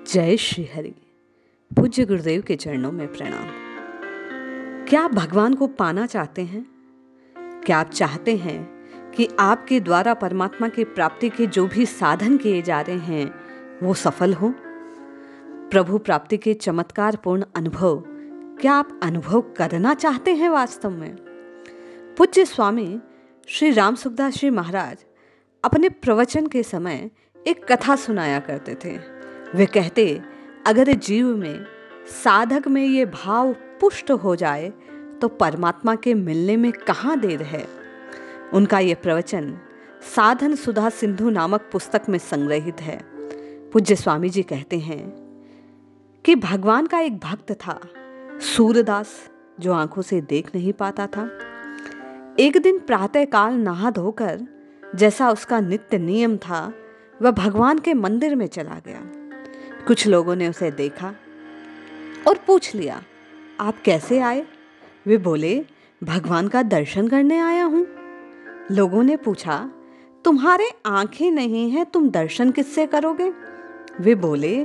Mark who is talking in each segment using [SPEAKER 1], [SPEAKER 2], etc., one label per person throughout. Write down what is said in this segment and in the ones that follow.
[SPEAKER 1] जय श्री हरि। पूज्य गुरुदेव के चरणों में प्रणाम। क्या आप भगवान को पाना चाहते हैं? क्या आप चाहते हैं कि आपके द्वारा परमात्मा की प्राप्ति के जो भी साधन किए जा रहे हैं वो सफल हो? प्रभु प्राप्ति के चमत्कारपूर्ण अनुभव क्या आप अनुभव करना चाहते हैं वास्तव में? पूज्य स्वामी श्री राम सुखदास जी महाराज अपने प्रवचन के समय एक कथा सुनाया करते थे। वे कहते, अगर जीव में साधक में ये भाव पुष्ट हो जाए तो परमात्मा के मिलने में कहाँ देर है। उनका ये प्रवचन साधन सुधा सिंधु नामक पुस्तक में संग्रहित है। पूज्य स्वामी जी कहते हैं कि भगवान का एक भक्त था, सूरदास, जो आंखों से देख नहीं पाता था। एक दिन प्रातःकाल नहा धोकर जैसा उसका नित्य नियम था, वह भगवान के मंदिर में चला गया। कुछ लोगों ने उसे देखा और पूछ लिया, आप कैसे आए? वे बोले, भगवान का दर्शन करने आया हूं। लोगों ने पूछा, तुम्हारे आंखें नहीं हैं, तुम दर्शन किससे करोगे? वे बोले,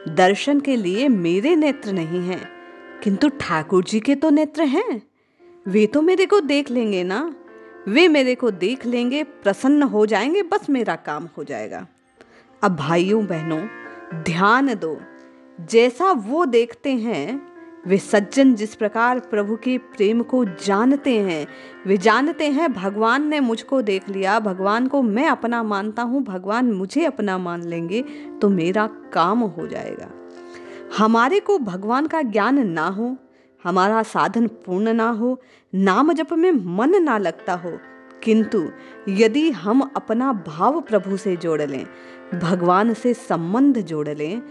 [SPEAKER 1] दर्शन के लिए मेरे नेत्र नहीं हैं, किंतु ठाकुर जी के तो नेत्र हैं। वे तो मेरे को देख लेंगे ना। वे मेरे को देख लेंगे, प्रसन्न हो जाएंगे, बस मेरा काम हो जाएगा। अब भाइयों बहनों, ध्यान दो, जैसा वो देखते हैं, वे सज्जन जिस प्रकार प्रभु के प्रेम को जानते हैं, वे जानते हैं भगवान ने मुझको देख लिया, भगवान को मैं अपना मानता हूँ, भगवान मुझे अपना मान लेंगे तो मेरा काम हो जाएगा। हमारे को भगवान का ज्ञान ना हो, हमारा साधन पूर्ण ना हो, नाम जप में मन ना लगता हो, किंतु यदि हम अपना भाव प्रभु से जोड़ लें, भगवान से संबंध जोड़ लें,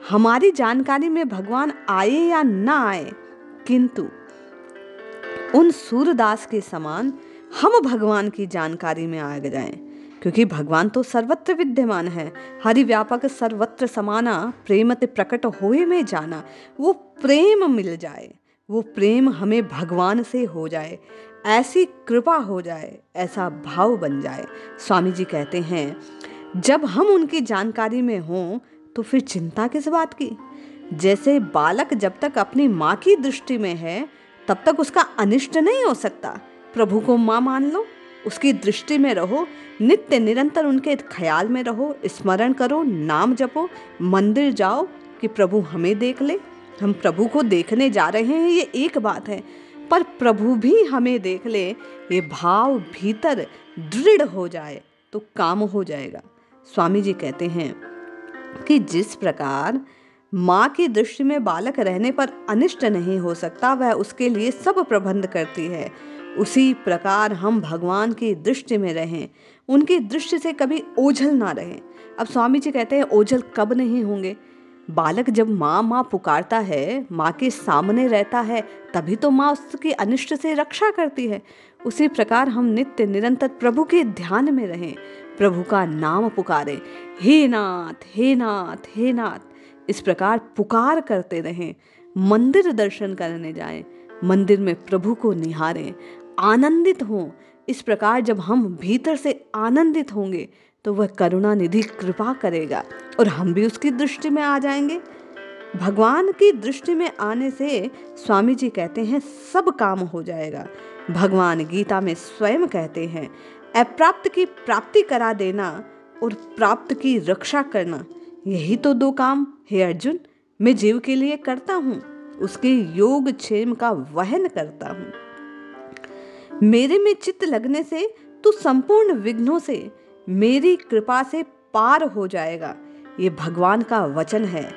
[SPEAKER 1] हमारी जानकारी में भगवान आए या ना आए, किंतु उन सूरदास के समान हम भगवान की जानकारी में आ जाएं, क्योंकि भगवान तो सर्वत्र विद्यमान है। हरि व्यापक सर्वत्र समाना, प्रेमते प्रकट होए में जाना। वो प्रेम मिल जाए, वो प्रेम हमें भगवान से हो जाए, ऐसी कृपा हो जाए, ऐसा भाव बन जाए। स्वामी जी कहते हैं, जब हम उनकी जानकारी में हों तो फिर चिंता किस बात की। जैसे बालक जब तक अपनी माँ की दृष्टि में है तब तक उसका अनिष्ट नहीं हो सकता। प्रभु को माँ मान लो, उसकी दृष्टि में रहो, नित्य निरंतर उनके ख्याल में रहो, स्मरण करो, नाम जपो, मंदिर जाओ कि प्रभु हमें देख ले। हम प्रभु को देखने जा रहे हैं ये एक बात है, पर प्रभु भी हमें देख ले, ये भाव भीतर दृढ़ हो जाए तो काम हो जाएगा। स्वामी जी कहते हैं कि जिस प्रकार माँ की दृष्टि में बालक रहने पर अनिष्ट नहीं हो सकता, वह उसके लिए सब प्रबंध करती है, उसी प्रकार हम भगवान की दृष्टि में रहें, उनकी दृष्टि से कभी ओझल ना रहें। अब स्वामी जी कहते हैं, ओझल कब नहीं होंगे? बालक जब माँ माँ पुकारता है, माँ के सामने रहता है, तभी तो माँ उसकी अनिष्ट से रक्षा करती है। उसी प्रकार हम नित्य निरंतर प्रभु के ध्यान में रहें, प्रभु का नाम पुकारें, हे नाथ हे नाथ हे नाथ, इस प्रकार पुकार करते रहें। मंदिर दर्शन करने जाएं, मंदिर में प्रभु को निहारें, आनंदित हों। इस प्रकार जब हम भीतर से आनंदित होंगे तो वह करुणा निधि कृपा करेगा और हम भी उसकी दृष्टि में आ जाएंगे। भगवान की दृष्टि में आने से स्वामी जी कहते हैं सब काम हो जाएगा। भगवान गीता में स्वयं कहते हैं, अप्राप्त की प्राप्ति करा देना और प्राप्त की रक्षा करना, यही तो दो काम हे अर्जुन मैं जीव के लिए करता हूँ, उसके योग क्षेम का वहन करता हूँ। मेरे में चित्त लगने से तू संपूर्ण विघ्नों से मेरी कृपा से पार हो जाएगा। ये भगवान का वचन है।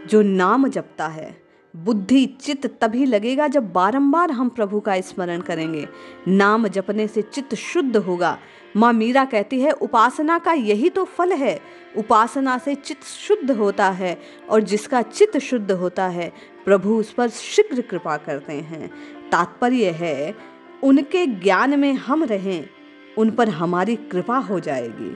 [SPEAKER 1] जो नाम जपता है, बुद्धि चित्त तभी लगेगा जब बारंबार हम प्रभु का स्मरण करेंगे। नाम जपने से चित्त शुद्ध होगा। माँ मीरा कहती है, उपासना का यही तो फल है। उपासना से चित्त शुद्ध होता है और जिसका चित्त शुद्ध होता है प्रभु उस पर शीघ्र कृपा करते हैं। तात्पर्य है, उनके ज्ञान में हम रहें, उन पर हमारी कृपा हो जाएगी,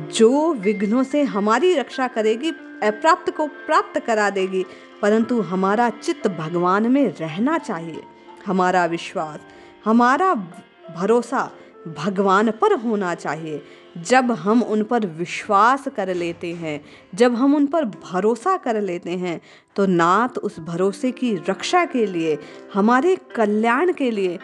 [SPEAKER 1] जो विघ्नों से हमारी रक्षा करेगी, अप्राप्त को प्राप्त करा देगी। परंतु हमारा चित्त भगवान में रहना चाहिए। हमारा विश्वास, हमारा भरोसा भगवान पर होना चाहिए। जब हम उन पर विश्वास कर लेते हैं, जब हम उन पर भरोसा कर लेते हैं, तो नाथ उस भरोसे की रक्षा के लिए, हमारे कल्याण के लिए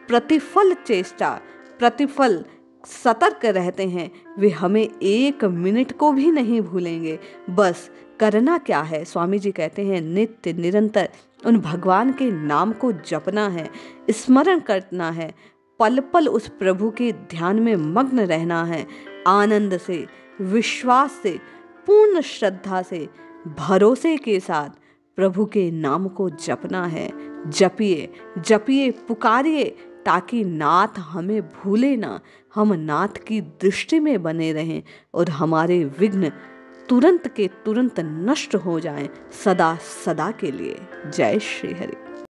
[SPEAKER 1] प्रतिफल चेष्टा, प्रतिफल सतर्क रहते हैं। वे हमें एक मिनट को भी नहीं भूलेंगे। बस करना क्या है? स्वामी जी कहते हैं नित्य निरंतर उन भगवान के नाम को जपना है, स्मरण करना है, पल पल उस प्रभु के ध्यान में मग्न रहना है। आनंद से, विश्वास से, पूर्ण श्रद्धा से, भरोसे के साथ प्रभु के नाम को जपना है। जपिए जपिए, पुकारिए, ताकि नाथ हमें भूले ना, हम नाथ की दृष्टि में बने रहें और हमारे विघ्न तुरंत के तुरंत नष्ट हो जाएं, सदा सदा के लिए। जय श्री हरि।